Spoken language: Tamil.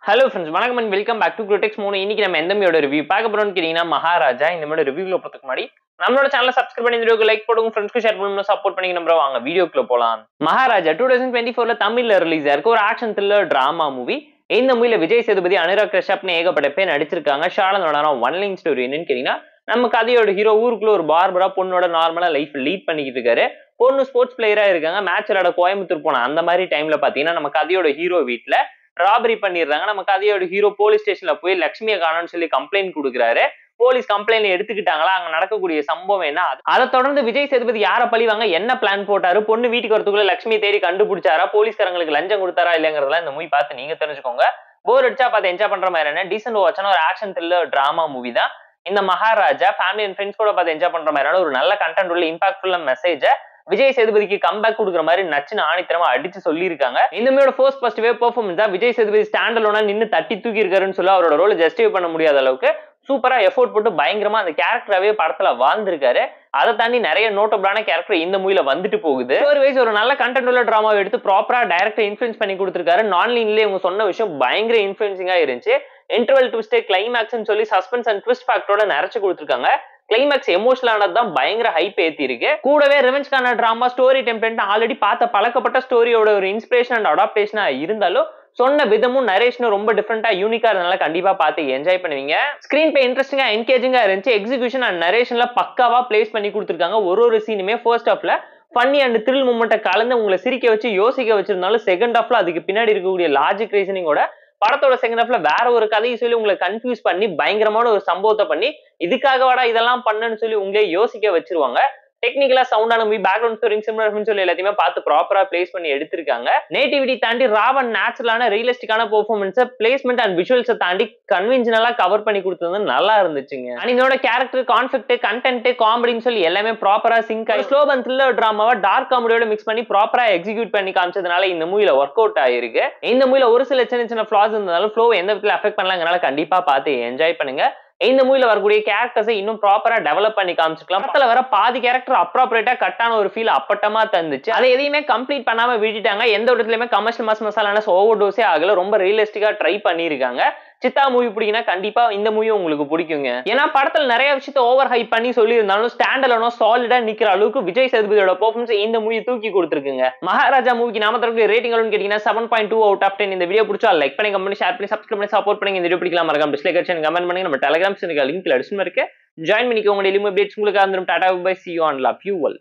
ஹலோ ஃப்ரெண்ட்ஸ், வணக்கம் அண்ட் வெல்கம் பேக் டு குரோடெக்ஸ் மூணு. இன்னைக்கு நம்ம எந்த மூவியோட ரிவ்யூ பார்க்க போறோம்னு கேட்டீங்கன்னா மகாராஜா. இந்த மாதிரி ரிவ்யூல போறதுக்கு முன்னாடி நம்மளோட சேனலை சப்ஸ்கிரைப் பண்ணி இந்த வீடியோக்கு லைக் போடுங்க, ஃப்ரெண்ட்ஸ்க்கு ஷேர் பண்ணி சப்போர்ட் பண்ணி நம்புறோம். வாங்க வீடியோக்குள்ள போலாம். மகாராஜா 2024ல தமிழ்ல ரிலீஸ் ஆயிருக்கு ஒரு ஆக்ஷன் த்ரில்லர் டிராமா மூவி. இந்த மூவில விஜய் சேதுபதி, அனுராக் கஷ்யப்னு ஏகப்பட்ட பேர் நடிச்சிருக்காங்க. ஷாலனோட ஒன் லைன் ஸ்டோரி என்னன்னு கேட்டீங்கன்னா, நம்ம கதையோட ஹீரோ ஊருக்குள்ள ஒரு பார்பரா பொண்ணோட நார்மலா லைஃப் லீட் பண்ணிக்கிட்டு இருக்காரு. பொண்ணு ஸ்போர்ட்ஸ் பிளேயரா இருக்காங்க. மேட்ச் விளையாட கோயம்புத்தூர் போன அந்த மாதிரி டைம்ல பாத்தீங்கன்னா நம்ம கதையோட ஹீரோ வீட்டுல ராபரி பண்ணிடுறாங்க. நம்ம கதையோட ஹீரோ போலீஸ் ஸ்டேஷன்ல போய் லட்சுமியை காணோம்னு சொல்லி கம்ப்ளைண்ட் கொடுக்குறாரு. போலீஸ் கம்ப்ளைண்ட் எடுத்துக்கிட்டாங்களா, அங்க நடக்கக்கூடிய சம்பவம் என்ன, அதை தொடர்ந்து விஜய் சேதுபதி யார பழிவாங்க, என்ன பிளான் போட்டாரு, பொண்ணு வீட்டுக்கு வரதுக்குள்ள லட்சுமி தேடி கண்டுபிடிச்சாரா, போலீஸ்காரங்களுக்கு லஞ்சம் கொடுத்தாரா இல்லங்கிறதெல்லாம் இந்த மூவி பார்த்து நீங்க தெரிஞ்சுக்கோங்க. போர் அடிச்சா பார்த்து என்ஜாய் பண்ற மாதிரி என்ன டீசென்ட் வாட்சான ஒரு ஆக்ஷன் த்ரில்லர் டிராமா மூவி தான் இந்த மகாராஜா. ஃபேமிலி அண்ட் ஃப்ரெண்ட்ஸ் கூட பார்த்து என்ஜாய் பண்ற மாதிரியான ஒரு நல்ல கண்டென்ட் உள்ள இம்பாக்ட்ஃபுல் மெசேஜ் விஜய் சேதுபதிக்கு கம்பேக் கொடுக்குற மாதிரி நச்சுன்னு ஆணித்தரமா அடிச்சு சொல்லியிருக்காங்க. இந்த மூவியோட ஃபர்ஸ்ட் வேவ் பெர்ஃபார்மன்ஸ் தான் விஜய் சேதுபதி ஸ்டாண்டலோனா நின்று தட்டி தூக்கி இருக்காருன்னு சொல்லி அவரோட ரோல் ஜஸ்டிஃபை பண்ண முடியாத அளவுக்கு சூப்பரா எஃபோர்ட் போட்டு பயங்கரமா அந்த கேரக்டராவே படத்துல வாழ்ந்திருக்காரு. அதை தாண்டி நிறைய நோட்டபிளான கேரக்டர் இந்த மூவில வந்துட்டு போகுது. ஒரு நல்ல கண்டென்ட் உள்ள டிராமாவை எடுத்து ப்ராப்பரா டைரக்டர் இன்ஃபுளுன்ஸ் பண்ணி கொடுத்திருக்காரு. நான்லைன்லயே இவங்க சொன்ன விஷயம் பயங்கர இன்ஃபுளுன்சிங்கா இருந்துச்சு. இன்டர்வல் ட்விஸ்ட், கிளைமேக்ஸ் சொல்லி சஸ்பென்ஸ் அண்ட் ட்விஸ்ட் ஃபேக்டரோட நிறைச்சு கொடுத்திருக்காங்க. கிளைமேக்ஸ் எமோஷனலானது தான் பயங்கர ஹைப் ஏத்தி இருக்கு. கூடவே ரிவெஞ்ச்கான டிராமா ஸ்டோரி டெம்ப்ளேட் ஆல்ரெடி பார்த்த பழக்கப்பட்ட ஸ்டோரியோட ஒரு இன்ஸ்பிரேஷன் அண்ட் அடாப்டேஷனா இருந்தாலும் சொன்ன விதமும் நரேஷனும் ரொம்ப டிஃப்ரெண்டா யூனிக்கா இருந்தனால கண்டிப்பா பார்த்து என்ஜாய் பண்ணுவீங்க. ஸ்கிரீன் பே இன்ட்ரெஸ்டிங்கா என்கேஜிங்கா இருந்துச்சு. எக்ஸிகியூஷன் அண்ட் நரேஷன்ல பக்காவா பிளேஸ் பண்ணி கொடுத்துருக்காங்க. ஒரு சீனுமே ஃபர்ஸ்ட் ஹாஃப்ல ஃபன்னி அண்ட் த்ரில் மூமெண்ட்டை கலந்து உங்களை சிரிக்க வச்சு யோசிக்க வச்சிருந்தாலும் செகண்ட் ஹாஃப்ல அதுக்கு பின்னாடி இருக்கக்கூடிய லாஜிக் ரீசனிங்கோட படத்தோட செகண்ட் ஹாஃப்ல வேற ஒரு கதையை சொல்லி உங்களை கன்ஃபியூஸ் பண்ணி பயங்கரமான ஒரு சம்பவத்தை பண்ணி இதுக்காக வாடா இதெல்லாம் பண்ணுன்னு சொல்லி உங்களே யோசிக்க வச்சிருவாங்க. டெக்னிக்கலா சவுண்டான மூவி, பேக்ரவுண்ட் ஸ்கோரிங், சினிமாட்டோகிராஃபி சொல்லி எல்லாத்தையுமே பார்த்து ப்ராப்பரா பிளேஸ் பண்ணி எடுத்திருக்காங்க. நேட்டிவிட்டி தாண்டி ராவன் நேச்சுரலான ரியலிஸ்டிக்கான பெர்ஃபார்மன்ஸ், பிளேஸ்மெண்ட் அண்ட் விஷுவல்ஸை தாண்டி கன்வின்ஷனலா கவர் பண்ணி கொடுத்தது நல்லா இருந்துச்சுங்க. அண்ட் இதோட கேரக்டர், கான்செப்ட், கண்டென்ட், காமெடின்னு சொல்லி எல்லாமே ப்ராப்பரா சிங்க் ஆகி ஸ்லோ அண்ட் த்ரில்லர் டிராமாவை டார்க் காமெடியோட மிக்ஸ் பண்ணி ப்ராப்பரா எக்ஸிக்யூட் பண்ணி காமிச்சதுனால இந்த மூவில ஒர்க் அவுட் ஆயிருக்கு. இந்த மூவில ஒரு சில சின்ன ஃபிளாஸ் இருந்தாலும் ஃப்ளோ எந்த விதத்துல அஃபெக்ட் பண்ணலாங்கனால கண்டிப்பா பார்த்து என்ஜாய் பண்ணுங்க. இந்த மூவில வரக்கூடிய கேரக்டர்ஸை இன்னும் ப்ராப்பரா டெவலப் பண்ணி காமிச்சிக்கலாம். படத்துல வர பாதி கேரக்டர் அப்ராப்ரியேட்டா கட்டான ஒரு ஃபீல் அப்பட்டமா தந்துச்சு. அதை எதையுமே கம்ப்ளீட் பண்ணாம விட்டுட்டாங்க. எந்த இடத்துலயுமே கமர்ஷியல் மசாலான ஓவர் டோஸே ஆகல. ரொம்ப ரியலிஸ்டிக்கா ட்ரை பண்ணிருக்காங்க. சித்தா மூவி பிடிக்குன்னா கண்டிப்பா இந்த மூவி உங்களுக்கு பிடிக்குங்க. ஏன்னா படத்துல நிறைய விஷயத்த ஓவர் ஹைப் பண்ணி சொல்லி இருந்தாலும் ஸ்டாண்டலோனோ சாலிடா நிக்கிற அளவுக்கு விஜய் சேதுபதியோட பெர்ஃபார்மன்ஸ் இந்த மூவி தூக்கி கொடுத்துருக்குங்க. மகாராஜா மூவிக்கு நாம தரக்கூடிய ரேட்டிங் கேட்டீங்கன்னா 7.2 out of 10. இந்த வீடியோ பிடிச்சா லைக் பண்ணி, கமெண்ட், ஷேர் பண்ணி, சப்ஸ்கிரைப் பண்ணி சப்போர்ட் பண்ணி. இந்த வீடியோ பிடிக்கலாம் மறக்காம டிஸ்லைக் அடிச்சு கமெண்ட் பண்ணுங்க. நம்ம டெலிகிராம் சேனலுக்கு லிங்க் டிஸ்கிரிப்ஷன்ல இருக்கு. ஜாயின் பண்ணிக்கோங்க. டெய்லி அப்டேட்ஸ் உங்களுக்கு வந்துரும். Tata bye, see you and love you all.